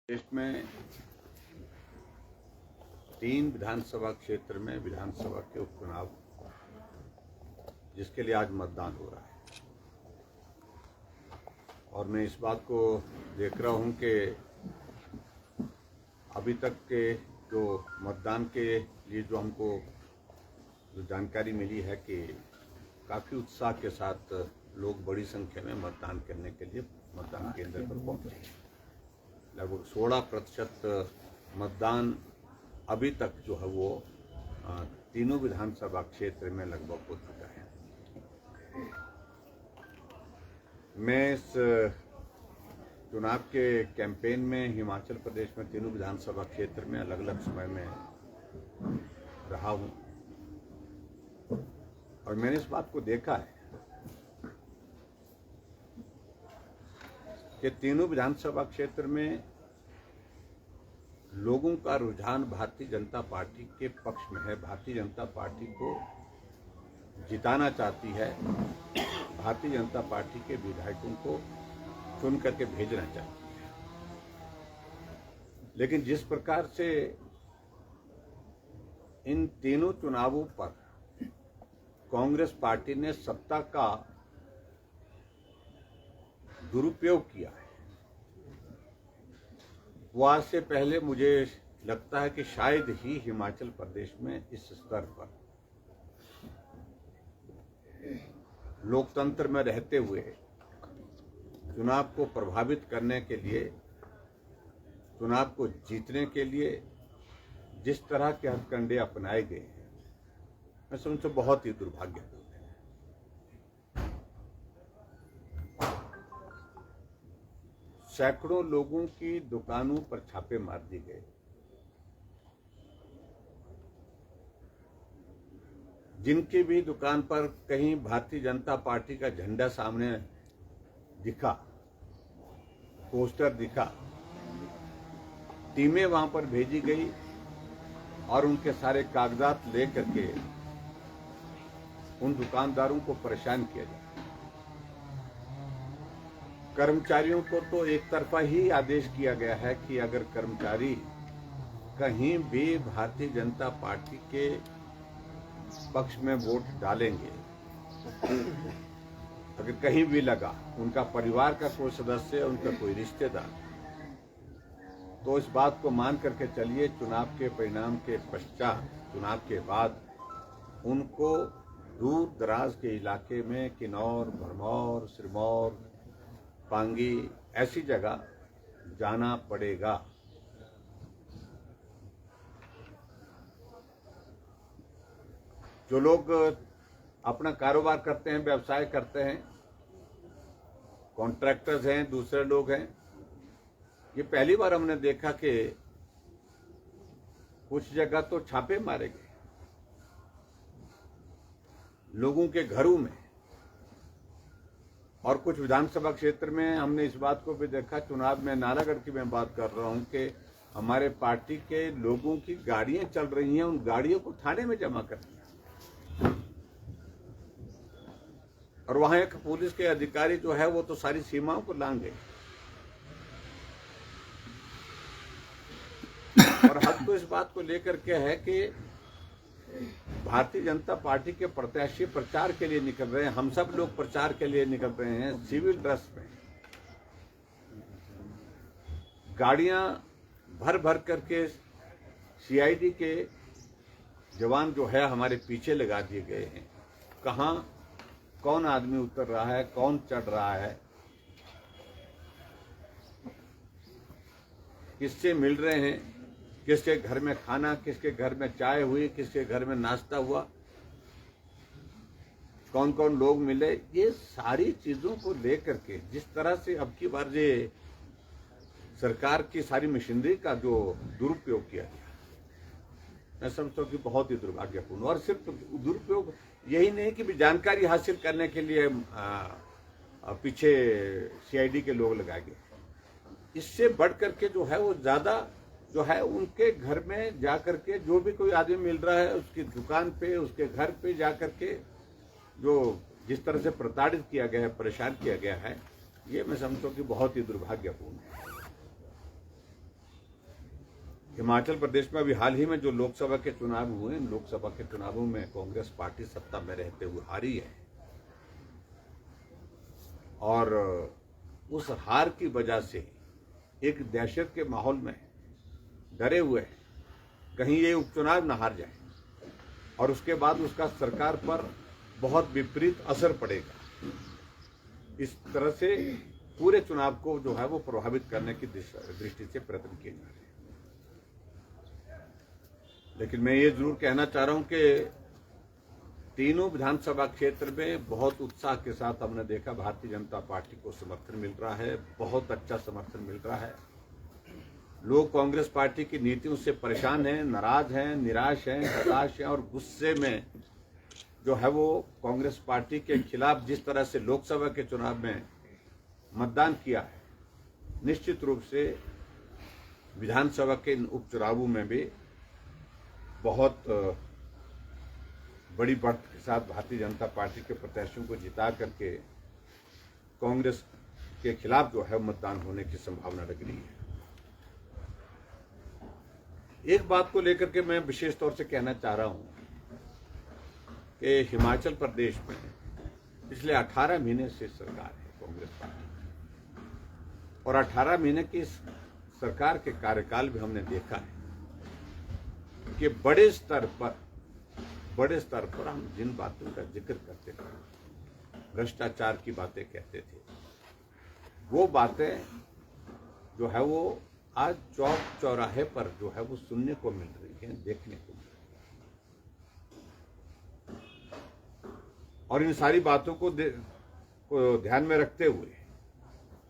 देश में 3 विधानसभा क्षेत्र में विधानसभा के उपचुनाव, जिसके लिए आज मतदान हो रहा है। और मैं इस बात को देख रहा हूं कि अभी तक के जो मतदान के लिए जो हमको जो जानकारी मिली है कि काफ़ी उत्साह के साथ लोग बड़ी संख्या में मतदान करने के लिए मतदान केंद्र पर पहुंचे। लगभग 16% मतदान अभी तक जो है वो तीनों विधानसभा क्षेत्र में लगभग हो चुका है। मैं इस चुनाव के कैंपेन में हिमाचल प्रदेश में तीनों विधानसभा क्षेत्र में अलग अलग समय में रहा हूं और मैंने इस बात को देखा है कि तीनों विधानसभा क्षेत्र में लोगों का रुझान भारतीय जनता पार्टी के पक्ष में है। भारतीय जनता पार्टी को जिताना चाहती है, भारतीय जनता पार्टी के विधायकों को चुन करके भेजना चाहती है। लेकिन जिस प्रकार से इन तीनों चुनावों पर कांग्रेस पार्टी ने सत्ता का दुरुपयोग किया है, वो आज से पहले मुझे लगता है कि शायद ही हिमाचल प्रदेश में इस स्तर पर लोकतंत्र में रहते हुए चुनाव को प्रभावित करने के लिए, चुनाव को जीतने के लिए जिस तरह के हथकंडे अपनाए गए हैं, मैं समझता हूं बहुत ही दुर्भाग्यपूर्ण है। सैकड़ों लोगों की दुकानों पर छापे मार दिए गए। जिनकी भी दुकान पर कहीं भारतीय जनता पार्टी का झंडा सामने दिखा, पोस्टर दिखा, टीमें वहां पर भेजी गई और उनके सारे कागजात लेकर के उन दुकानदारों को परेशान किया जाता। कर्मचारियों को तो एक तरफा ही आदेश किया गया है कि अगर कर्मचारी कहीं भी भारतीय जनता पार्टी के पक्ष में वोट डालेंगे, अगर कहीं भी लगा, उनका परिवार का कोई सदस्य, उनका कोई रिश्तेदार, तो इस बात को मान करके चलिए चुनाव के परिणाम के पश्चात, चुनाव के बाद उनको दूर दराज के इलाके में किन्नौर, भरमौर, सिरमौर, पांगी ऐसी जगह जाना पड़ेगा। जो लोग अपना कारोबार करते हैं, व्यवसाय करते हैं, कॉन्ट्रैक्टर्स हैं, दूसरे लोग हैं, ये पहली बार हमने देखा कि कुछ जगह तो छापे मारे गए लोगों के घरों में। और कुछ विधानसभा क्षेत्र में हमने इस बात को भी देखा, चुनाव में नालागढ़ की मैं बात कर रहा हूं कि हमारे पार्टी के लोगों की गाड़ियां चल रही हैं, उन गाड़ियों को थाने में जमा कर दिया और वहां एक पुलिस के अधिकारी जो है वो तो सारी सीमाओं को लांग गए। और हद तो इस बात को लेकर के है कि भारतीय जनता पार्टी के प्रत्याशी प्रचार के लिए निकल रहे हैं, हम सब लोग प्रचार के लिए निकल रहे हैं सिविल ड्रेस में, गाड़ियां भर भर करके सीआईडी के जवान जो है हमारे पीछे लगा दिए गए हैं। कहां कौन आदमी उतर रहा है, कौन चढ़ रहा है, किससे मिल रहे हैं, किसके घर में खाना, किसके घर में चाय हुई, किसके घर में नाश्ता हुआ, कौन कौन लोग मिले, ये सारी चीजों को लेकर के जिस तरह से अब की बार ये सरकार की सारी मशीनरी का जो दुरुपयोग किया गया, मैं समझता हूं कि बहुत ही दुर्भाग्यपूर्ण। और सिर्फ दुरुपयोग यही नहीं कि भी जानकारी हासिल करने के लिए पीछे सीआईडी के लोग लगाए गए, इससे बढ़ करके जो है वो ज्यादा जो है उनके घर में जाकर के जो भी कोई आदमी मिल रहा है उसकी दुकान पे, उसके घर पे जाकर के जो जिस तरह से प्रताड़ित किया गया है, परेशान किया गया है, ये मैं समझता हूं कि बहुत ही दुर्भाग्यपूर्ण है। हिमाचल प्रदेश में अभी हाल ही में जो लोकसभा के चुनाव हुए, इन लोकसभा के चुनावों में कांग्रेस पार्टी सत्ता में रहते हुए हारी है और उस हार की वजह से एक दहशत के माहौल में डरे हुए हैं कहीं ये उपचुनाव न हार जाए और उसके बाद उसका सरकार पर बहुत विपरीत असर पड़ेगा। इस तरह से पूरे चुनाव को जो है वो प्रभावित करने की दृष्टि से प्रयत्न किए जा रहे हैं। लेकिन मैं ये जरूर कहना चाह रहा हूं कि तीनों विधानसभा क्षेत्र में बहुत उत्साह के साथ हमने देखा भारतीय जनता पार्टी को समर्थन मिल रहा है, बहुत अच्छा समर्थन मिल रहा है। लोग कांग्रेस पार्टी की नीतियों से परेशान हैं, नाराज हैं, निराश हैं, हताश हैं और गुस्से में जो है वो कांग्रेस पार्टी के खिलाफ जिस तरह से लोकसभा के चुनाव में मतदान किया है, निश्चित रूप से विधानसभा के इन उपचुनावों में भी बहुत बड़ी बढ़त के साथ भारतीय जनता पार्टी के प्रत्याशियों को जिता करके कांग्रेस के खिलाफ जो है मतदान होने की संभावना लग रही है। एक बात को लेकर के मैं विशेष तौर से कहना चाह रहा हूं कि हिमाचल प्रदेश में पिछले 18 महीने से सरकार है कांग्रेस पार्टी और 18 महीने की सरकार के कार्यकाल में हमने देखा है कि बड़े स्तर पर हम जिन बातों का जिक्र करते थे, भ्रष्टाचार की बातें कहते थे, वो बातें जो है वो आज चौक चौराहे पर जो है वो सुनने को मिल रही है, देखने को मिल रही है। और इन सारी बातों को ध्यान में रखते हुए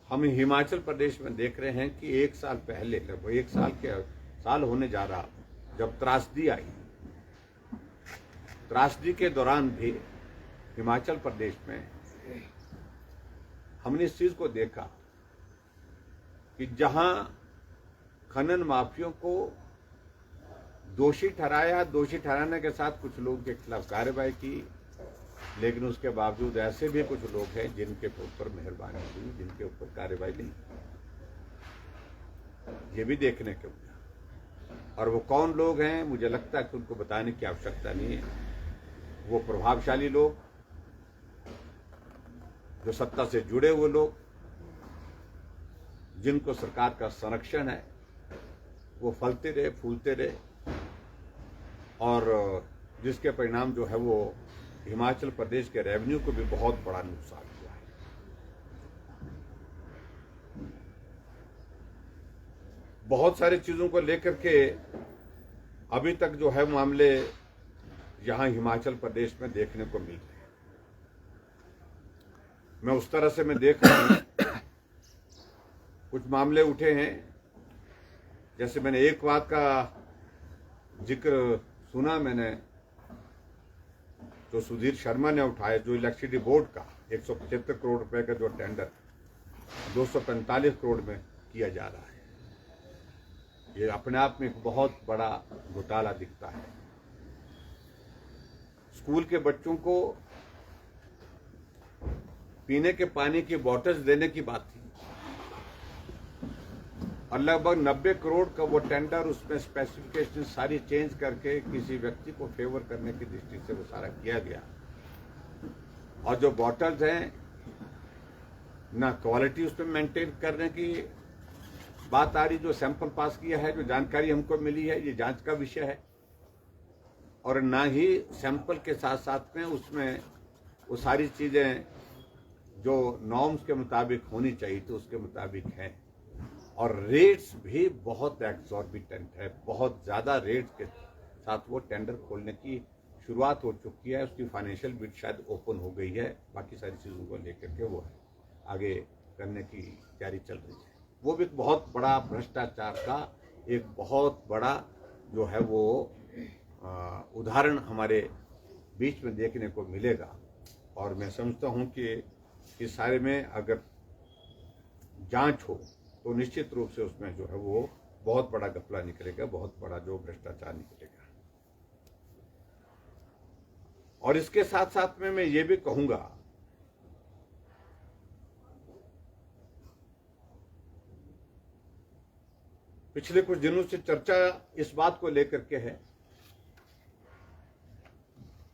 हम हिमाचल प्रदेश में देख रहे हैं कि एक साल पहले, लगभग एक साल होने जा रहा, जब त्रासदी आई, त्रासदी के दौरान भी हिमाचल प्रदेश में हमने इस चीज को देखा कि जहां खनन माफियों को दोषी ठहराया, दोषी ठहराने के साथ कुछ लोगों के खिलाफ कार्रवाई की, लेकिन उसके बावजूद ऐसे भी कुछ लोग हैं जिनके ऊपर मेहरबानी हुई, जिनके ऊपर कार्रवाई नहीं, ये भी देखने को मिला। और वो कौन लोग हैं, मुझे लगता है कि उनको बताने की आवश्यकता नहीं है। वो प्रभावशाली लोग, जो सत्ता से जुड़े हुए लोग, जिनको सरकार का संरक्षण है, वो फलते रहे, फूलते रहे और जिसके परिणाम जो है वो हिमाचल प्रदेश के रेवेन्यू को भी बहुत बड़ा नुकसान हुआ है। बहुत सारी चीजों को लेकर के अभी तक जो है मामले यहां हिमाचल प्रदेश में देखने को मिल रहे हैं। मैं उस तरह से मैं देख रहा हूं, कुछ मामले उठे हैं, जैसे मैंने एक बात का जिक्र सुना, मैंने जो सुधीर शर्मा ने उठाया, जो इलेक्ट्रिसिटी बोर्ड का 175 करोड़ रुपए का जो टेंडर 245 करोड़ में किया जा रहा है, ये अपने आप में एक बहुत बड़ा घोटाला दिखता है। स्कूल के बच्चों को पीने के पानी की बॉटल्स देने की बात थी और लगभग 90 करोड़ का वो टेंडर, उसमें स्पेसिफिकेशन सारी चेंज करके किसी व्यक्ति को फेवर करने की दृष्टि से वो सारा किया गया। और जो बॉटल्स हैं, ना क्वालिटी उसमें मेंटेन करने की बात आ रही, जो सैंपल पास किया है, जो जानकारी हमको मिली है, ये जांच का विषय है, और ना ही सैंपल के साथ साथ में उसमें वो सारी चीजें जो नॉर्म्स के मुताबिक होनी चाहिए तो उसके मुताबिक हैं। और रेट्स भी बहुत एक्सॉर्बिटेंट है, बहुत ज्यादा रेट्स के साथ वो टेंडर खोलने की शुरुआत हो चुकी है। उसकी फाइनेंशियल बिड शायद ओपन हो गई है, बाकी सारी चीजों को लेकर के वो आगे करने की तैयारी चल रही है। वो भी बहुत बड़ा भ्रष्टाचार का एक बहुत बड़ा जो है वो उदाहरण हमारे बीच में देखने को मिलेगा। और मैं समझता हूं कि इस सारे में अगर जांच हो तो निश्चित रूप से उसमें जो है वो बहुत बड़ा घपला निकलेगा, बहुत बड़ा जो भ्रष्टाचार निकलेगा। और इसके साथ साथ में मैं ये भी कहूंगा पिछले कुछ दिनों से चर्चा इस बात को लेकर के है,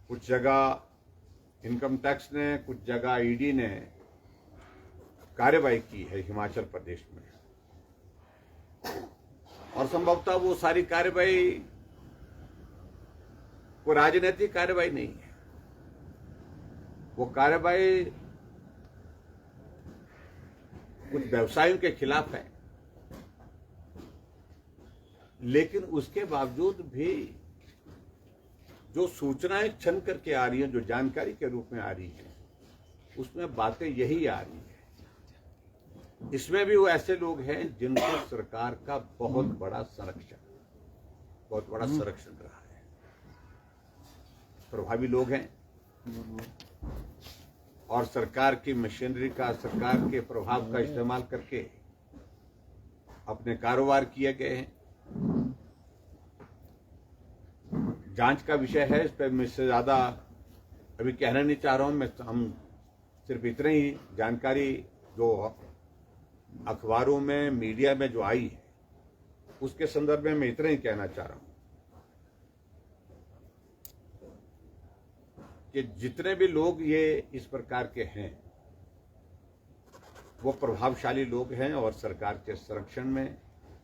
कुछ जगह इनकम टैक्स ने, कुछ जगह ईडी ने कार्रवाई की है हिमाचल प्रदेश में, और संभवतः वो सारी कार्रवाई वो राजनीतिक कार्रवाई नहीं है, वो कार्रवाई कुछ व्यवसायों के खिलाफ है। लेकिन उसके बावजूद भी जो सूचनाएं छन करके आ रही हैं, जो जानकारी के रूप में आ रही हैं, उसमें बातें यही आ रही है। इसमें भी वो ऐसे लोग हैं जिनको सरकार का बहुत बड़ा संरक्षण रहा है, प्रभावी लोग हैं, और सरकार की मशीनरी का, सरकार के प्रभाव का इस्तेमाल करके अपने कारोबार किए गए हैं। जांच का विषय है, इस पर मैं इससे ज्यादा अभी कहना नहीं चाह रहा हूं। हम सिर्फ इतने ही जानकारी जो अखबारों में, मीडिया में जो आई है, उसके संदर्भ में मैं इतना ही कहना चाह रहा हूं कि जितने भी लोग ये इस प्रकार के हैं, वो प्रभावशाली लोग हैं और सरकार के संरक्षण में,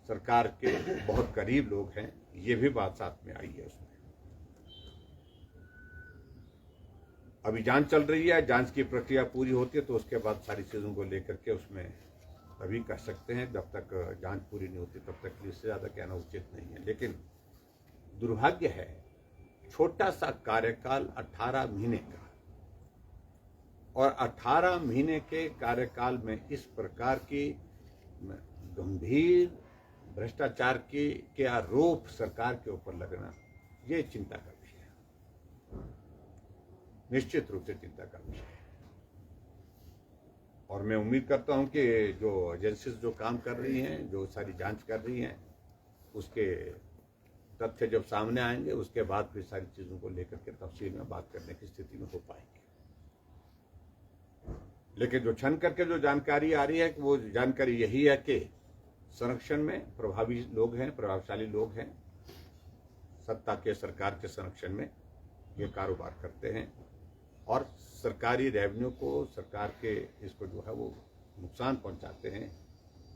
सरकार के बहुत करीब लोग हैं। ये भी बात साथ में आई है उसमें। अभी जांच चल रही है, जांच की प्रक्रिया पूरी होती है तो उसके बाद सारी चीजों को लेकर के उसमें अभी कह सकते हैं। जब तक जांच पूरी नहीं होती तब तक इससे ज्यादा कहना उचित नहीं है। लेकिन दुर्भाग्य है, छोटा सा कार्यकाल 18 महीने का, और 18 महीने के कार्यकाल में इस प्रकार की गंभीर भ्रष्टाचार के आरोप सरकार के ऊपर लगना, ये चिंता का विषय है, निश्चित रूप से चिंता का विषय है। और मैं उम्मीद करता हूं कि जो एजेंसीज जो काम कर रही हैं, जो सारी जांच कर रही हैं, उसके तथ्य जब सामने आएंगे उसके बाद फिर सारी चीजों को लेकर के तफसील में बात करने की स्थिति में हो पाएंगे। लेकिन जो छन करके जो जानकारी आ रही है, वो जानकारी यही है कि संरक्षण में प्रभावी लोग हैं, प्रभावशाली लोग हैं, सत्ता के, सरकार के संरक्षण में ये कारोबार करते हैं और सरकारी रेवेन्यू को, सरकार के इसको जो है वो नुकसान पहुंचाते हैं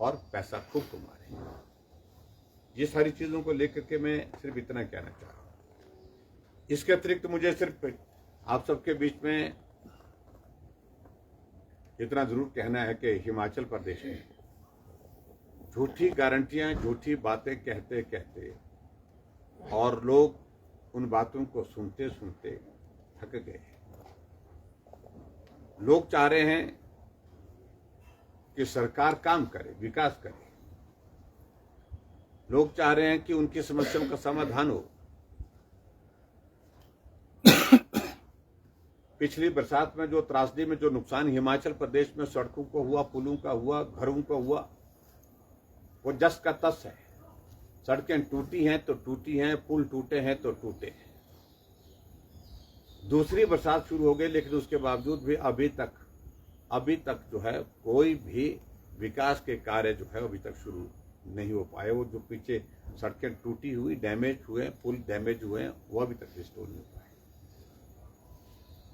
और पैसा खूब कमा रहे हैं। ये सारी चीजों को लेकर के मैं सिर्फ इतना कहना चाह रहा हूं। इसके अतिरिक्त मुझे सिर्फ आप सबके बीच में इतना जरूर कहना है कि हिमाचल प्रदेश में झूठी गारंटियां, झूठी बातें कहते कहते और लोग उन बातों को सुनते सुनते थक गए। लोग चाह रहे हैं कि सरकार काम करे, विकास करे। लोग चाह रहे हैं कि उनकी समस्याओं का समाधान हो। पिछली बरसात में जो त्रासदी में जो नुकसान हिमाचल प्रदेश में सड़कों को हुआ, पुलों का हुआ, घरों को हुआ, वो जस का तस है। सड़कें टूटी हैं तो टूटी हैं, पुल टूटे हैं तो टूटे हैं। दूसरी बरसात शुरू हो गई, लेकिन उसके बावजूद भी अभी तक जो है कोई भी विकास के कार्य जो है अभी तक शुरू नहीं हो पाए। वो जो पीछे सड़कें टूटी हुई, डैमेज हुए, पुल डैमेज हुए हैं, वो अभी तक रिस्टोर नहीं हो पाए।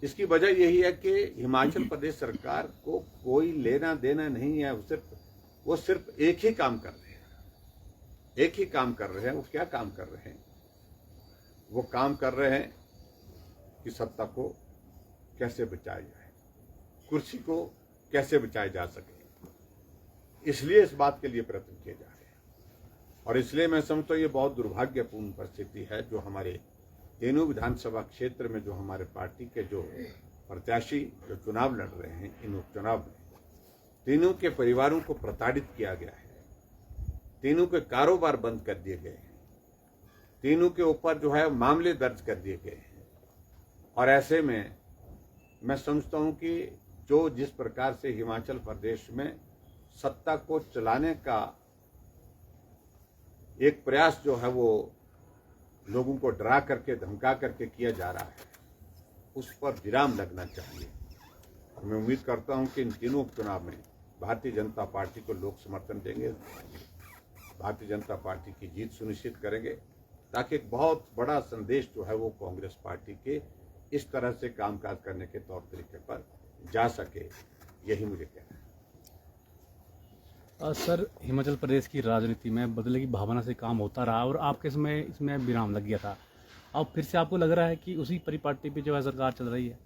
इसकी वजह यही है कि हिमाचल प्रदेश सरकार को कोई लेना देना नहीं है। वो सिर्फ एक ही काम कर रहे हैं। वो क्या काम कर रहे हैं? वो काम कर रहे हैं कि सत्ता को कैसे बचाया जाए, कुर्सी को कैसे बचाया जा सके। इसलिए इस बात के लिए प्रयत्न किए जा रहे हैं। और इसलिए मैं समझता हूं ये बहुत दुर्भाग्यपूर्ण परिस्थिति है जो हमारे तीनों विधानसभा क्षेत्र में जो हमारे पार्टी के जो प्रत्याशी जो चुनाव लड़ रहे हैं, इन उपचुनाव में तीनों के परिवारों को प्रताड़ित किया गया है, तीनों के कारोबार बंद कर दिए गए हैं, तीनों के ऊपर जो है मामले दर्ज कर दिए गए हैं। और ऐसे में मैं समझता हूं कि जो जिस प्रकार से हिमाचल प्रदेश में सत्ता को चलाने का एक प्रयास जो है वो लोगों को डरा करके, धमका करके किया जा रहा है, उस पर विराम लगना चाहिए। और मैं उम्मीद करता हूं कि इन तीनों उपचुनाव में भारतीय जनता पार्टी को लोग समर्थन देंगे। भारतीय जनता पार्टी की जीत सुनिश्चित करेंगे, ताकि एक बहुत बड़ा संदेश जो है वो कांग्रेस पार्टी के इस तरह से कामकाज करने के तौर तरीके पर जा सके। यही मुझे कहना है। सर, हिमाचल प्रदेश की राजनीति में बदले की भावना से काम होता रहा और आपके समय इसमें विराम लग गया था। अब फिर से आपको लग रहा है कि उसी परिपाटी पे जो है सरकार चल रही है?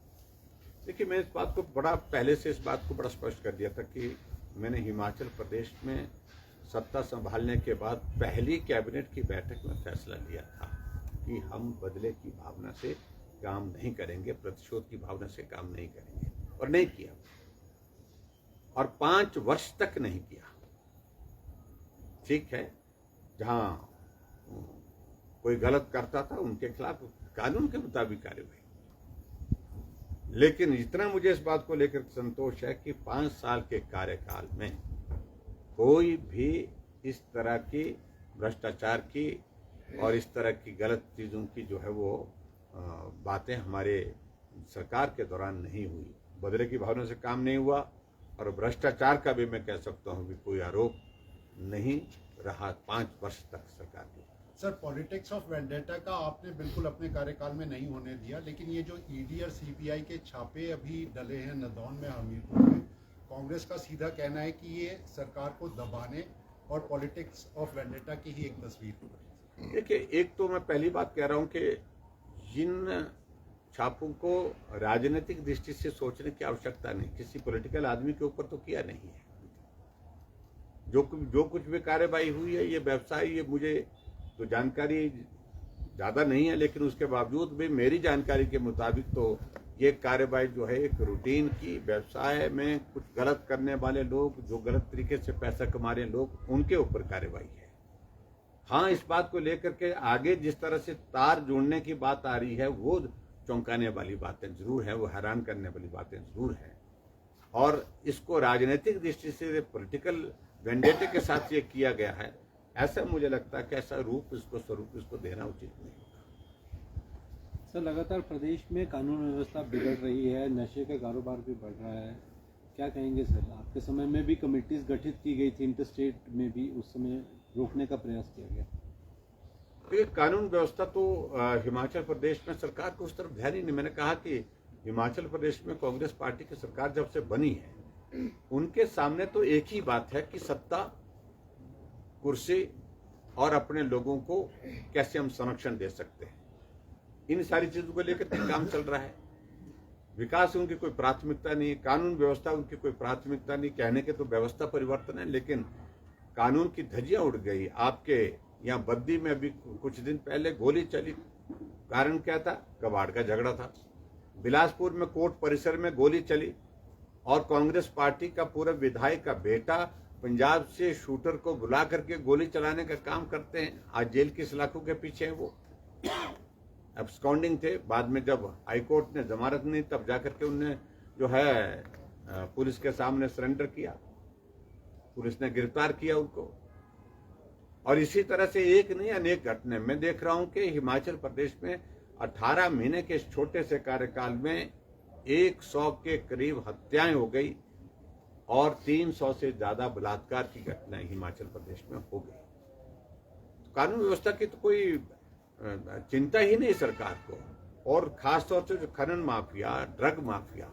देखिए, मैं इस बात को बड़ा पहले से इस बात को बड़ा स्पष्ट कर दिया था कि मैंने हिमाचल प्रदेश में सत्ता संभालने के बाद पहली कैबिनेट की बैठक में फैसला लिया था कि हम बदले की भावना से काम नहीं करेंगे, प्रतिशोध की भावना से काम नहीं करेंगे, और नहीं किया, और 5 वर्ष तक नहीं किया। ठीक है, जहां कोई गलत करता था उनके खिलाफ कानून के मुताबिक कार्रवाई, लेकिन इतना मुझे इस बात को लेकर संतोष है कि 5 साल के कार्यकाल में कोई भी इस तरह की भ्रष्टाचार की और इस तरह की गलत चीज़ों की जो है वो बातें हमारे सरकार के दौरान नहीं हुई। बदले की भावना से काम नहीं हुआ, और भ्रष्टाचार का भी मैं कह सकता हूँ कि कोई आरोप नहीं रहा 5 वर्ष तक सरकार की। सर, पॉलिटिक्स ऑफ वेंडेटा का आपने बिल्कुल अपने कार्यकाल में नहीं होने दिया, लेकिन ये जो ईडी और सीबीआई के छापे अभी डले हैं नदौन में, हमीरपुर में, कांग्रेस का सीधा कहना है कि ये सरकार को दबाने और पॉलिटिक्स ऑफ वेंडेटा की ही एक तस्वीर है। देखिए, एक तो मैं पहली बात कह रहा हूं कि जिन छापों को राजनीतिक दृष्टि से सोचने की आवश्यकता नहीं, किसी पॉलिटिकल आदमी के ऊपर तो किया नहीं है। जो कुछ भी कार्रवाई हुई है, ये व्यवसाय, ये मुझे तो जानकारी ज़्यादा नहीं है, लेकिन उसके बावजूद भी मेरी जानकारी के मुताबिक तो ये कार्रवाई जो है एक रूटीन की, व्यवसाय में कुछ गलत करने वाले लोग, जो गलत तरीके से पैसा कमा रहे लोग, उनके ऊपर कार्रवाई है। हाँ, इस बात को लेकर के आगे जिस तरह से तार जोड़ने की बात आ रही है, वो चौंकाने वाली बातें जरूर है, वो हैरान करने वाली बातें जरूर है, और इसको राजनीतिक दृष्टि से पॉलिटिकल वेंडेटे के साथ ये किया गया है, ऐसा मुझे लगता है कि ऐसा स्वरूप इसको देना उचित नहीं होगा। सर, लगातार प्रदेश में कानून व्यवस्था बिगड़ रही है, नशे का कारोबार भी बढ़ रहा है, क्या कहेंगे सर? आपके समय में भी कमेटीज गठित की गई थी, इंटरस्टेट में भी उस समय रोकने का प्रयास किया गया। तो कानून व्यवस्था तो हिमाचल प्रदेश में सरकार को उस तरफ ध्यान ही नहीं। मैंने कहा कि हिमाचल प्रदेश में कांग्रेस पार्टी की सरकार जब से बनी है, उनके सामने तो एक ही बात है कि सत्ता, कुर्सी और अपने लोगों को कैसे हम संरक्षण दे सकते हैं, इन सारी चीजों को लेकर काम चल रहा है। विकास उनकी कोई प्राथमिकता नहीं, कानून व्यवस्था उनकी कोई प्राथमिकता नहीं। कहने के तो व्यवस्था परिवर्तन है, लेकिन कानून की धज्जियां उड़ गई। आपके यहाँ बद्दी में अभी कुछ दिन पहले गोली चली, कारण क्या था? कबाड़ का झगड़ा था। बिलासपुर में कोर्ट परिसर में गोली चली, और कांग्रेस पार्टी का पूरा विधायक का बेटा पंजाब से शूटर को बुला करके गोली चलाने का काम करते हैं। आज जेल की सलाखों के पीछे हैं वो। एब्सकॉन्डिंग थे, बाद में जब हाईकोर्ट ने जमानत नहीं, तब जाकर के उनने जो है पुलिस के सामने सरेंडर किया, पुलिस ने गिरफ्तार किया उनको। और इसी तरह से एक नहीं अनेक घटने मैं देख रहा हूं कि हिमाचल प्रदेश में 18 महीने के इस छोटे से कार्यकाल में 100 के करीब हत्याएं हो गई, और 300 से ज्यादा बलात्कार की घटनाएं हिमाचल प्रदेश में हो गई। कानून व्यवस्था की तो कोई चिंता ही नहीं सरकार को, और खासतौर से जो खनन माफिया, ड्रग माफिया,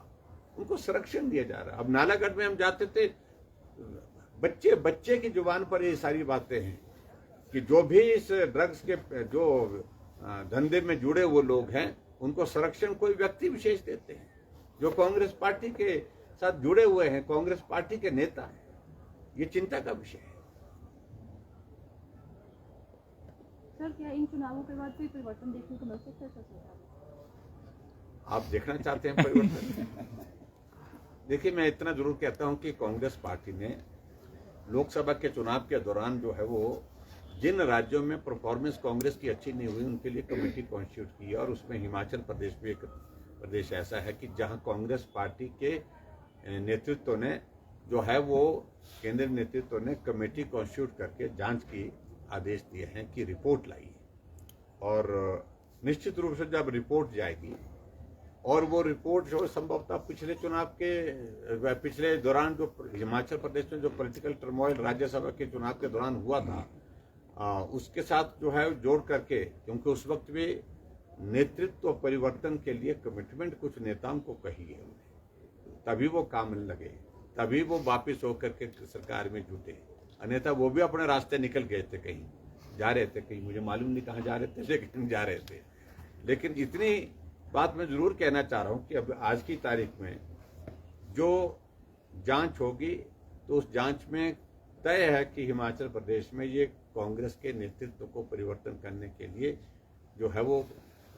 उनको संरक्षण दिया जा रहा है। अब नालागढ़ में हम जाते थे, बच्चे की जुबान पर ये सारी बातें हैं कि जो भी इस ड्रग्स के जो धंधे में जुड़े हुए लोग हैं, उनको संरक्षण कोई व्यक्ति विशेष देते हैं, जो कांग्रेस पार्टी के साथ जुड़े हुए हैं, कांग्रेस पार्टी के नेता हैं। ये चिंता का विषय है। सर, क्या इन चुनावों के बाद कोई परिवर्तन देखने को मिल सकता है? आप देखना चाहते हैं परिवर्तन? देखिए, मैं इतना जरूर कहता हूं कि कांग्रेस पार्टी ने लोकसभा के चुनाव के दौरान जो है वो जिन राज्यों में परफॉर्मेंस कांग्रेस की अच्छी नहीं हुई, उनके लिए कमेटी कॉन्स्टिट्यूट की, और उसमें हिमाचल प्रदेश भी एक प्रदेश ऐसा है कि जहां कांग्रेस पार्टी के नेतृत्व ने जो है वो केंद्रीय नेतृत्व ने कमेटी कॉन्स्टिट्यूट करके जांच की आदेश दिए हैं कि रिपोर्ट लाइए। और निश्चित रूप से जब रिपोर्ट जाएगी, और वो रिपोर्ट जो संभवतः पिछले चुनाव के पिछले दौरान जो हिमाचल प्रदेश में जो पॉलिटिकल टर्मोइल राज्यसभा के चुनाव के दौरान हुआ था, उसके साथ जो है जोड़ करके, क्योंकि उस वक्त भी नेतृत्व परिवर्तन के लिए कमिटमेंट कुछ नेताओं को कही है, तभी वो काम लगे, तभी वो वापिस होकर के सरकार में जुटे। अन्यथा वो भी अपने रास्ते निकल गए थे, कहीं जा रहे थे, कहीं मुझे मालूम नहीं कहाँ जा रहे थे, लेकिन जा रहे थे। लेकिन इतनी बात मैं जरूर कहना चाह रहा हूँ कि अब आज की तारीख में जो जांच होगी तो उस जांच में तय है कि हिमाचल प्रदेश में ये कांग्रेस के नेतृत्व को परिवर्तन करने के लिए जो है वो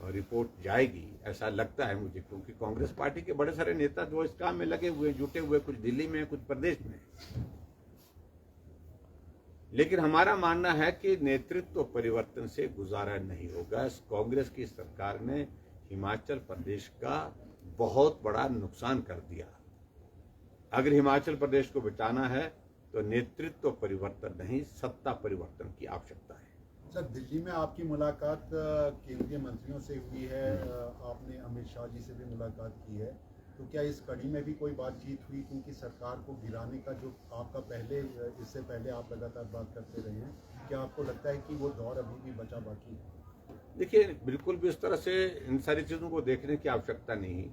रिपोर्ट जाएगी, ऐसा लगता है मुझे, क्योंकि कांग्रेस पार्टी के बड़े सारे नेता जो इस काम में लगे हुए, जुटे हुए, कुछ दिल्ली में, कुछ प्रदेश में। लेकिन हमारा मानना है कि नेतृत्व परिवर्तन से गुजारा नहीं होगा। इस कांग्रेस की सरकार ने हिमाचल प्रदेश का बहुत बड़ा नुकसान कर दिया। अगर हिमाचल प्रदेश को बचाना है तो नेतृत्व परिवर्तन नहीं, सत्ता परिवर्तन की आवश्यकता है। सर, दिल्ली में आपकी मुलाकात केंद्रीय मंत्रियों से हुई है, आपने अमित शाह जी से भी मुलाकात की है, तो क्या इस कड़ी में भी कोई बातचीत हुई? क्योंकि सरकार को गिराने का जो आपका पहले, इससे पहले आप लगातार बात करते रहे हैं, क्या आपको लगता है कि वो दौर अभी भी बचा बाकी है? देखिए, बिल्कुल भी इस तरह से इन सारी चीज़ों को देखने की आवश्यकता नहीं।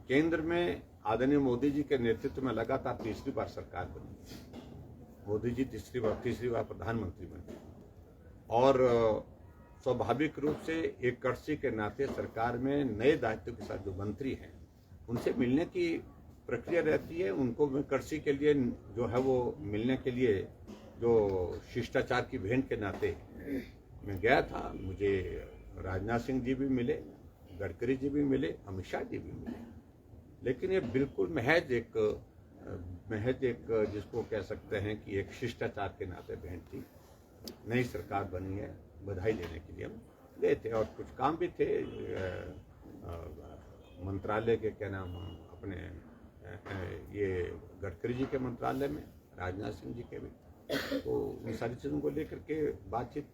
केंद्र में आदरणीय मोदी जी के नेतृत्व में लगातार तीसरी बार सरकार बनी, मोदी जी तीसरी बार प्रधानमंत्री बने, और स्वाभाविक रूप से एक कर्सी के नाते सरकार में नए दायित्व के साथ जो मंत्री हैं उनसे मिलने की प्रक्रिया रहती है। उनको कर्सी के लिए जो है वो मिलने के लिए जो शिष्टाचार की भेंट के नाते मैं गया था। मुझे राजनाथ सिंह जी भी मिले, गडकरी जी भी मिले, अमित शाह जी भी मिले। लेकिन ये बिल्कुल महज एक जिसको कह सकते हैं कि एक शिष्टाचार के नाते भेंट थी। नई सरकार बनी है, बधाई देने के लिए हम गए थे, और कुछ काम भी थे मंत्रालय के, क्या नाम, अपने ये गडकरी जी के मंत्रालय में, राजनाथ सिंह जी के भी। तो इन सारी चीज़ों को लेकर के बातचीत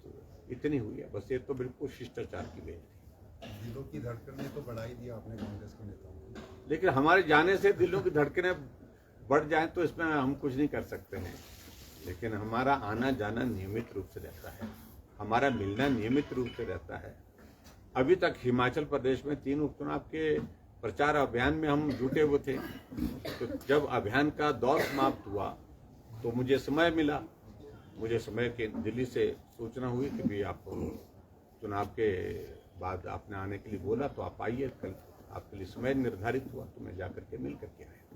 इतनी हुई है, बस ये तो बिल्कुल शिष्टाचार की भेंट थी। दिलों की धड़कनें तो बढ़ाई दी आपने कांग्रेस के नेताओं को, लेकिन हमारे जाने से दिलों की धड़कनें बढ़ जाएं तो इसमें हम कुछ नहीं कर सकते हैं। लेकिन हमारा आना जाना नियमित रूप से रहता है, हमारा मिलना नियमित रूप से रहता है। अभी तक हिमाचल प्रदेश में 3 उपचुनाव के प्रचार अभियान में हम जुटे हुए थे। तो जब अभियान का दौर समाप्त हुआ तो मुझे समय मिला, मुझे समय के दिल्ली से सूचना हुई कि भी आप चुनाव के बाद आपने आने के लिए बोला, तो आप आइए, कल आपके लिए समय निर्धारित हुआ, तो मैं जाकर के मिल करके आया।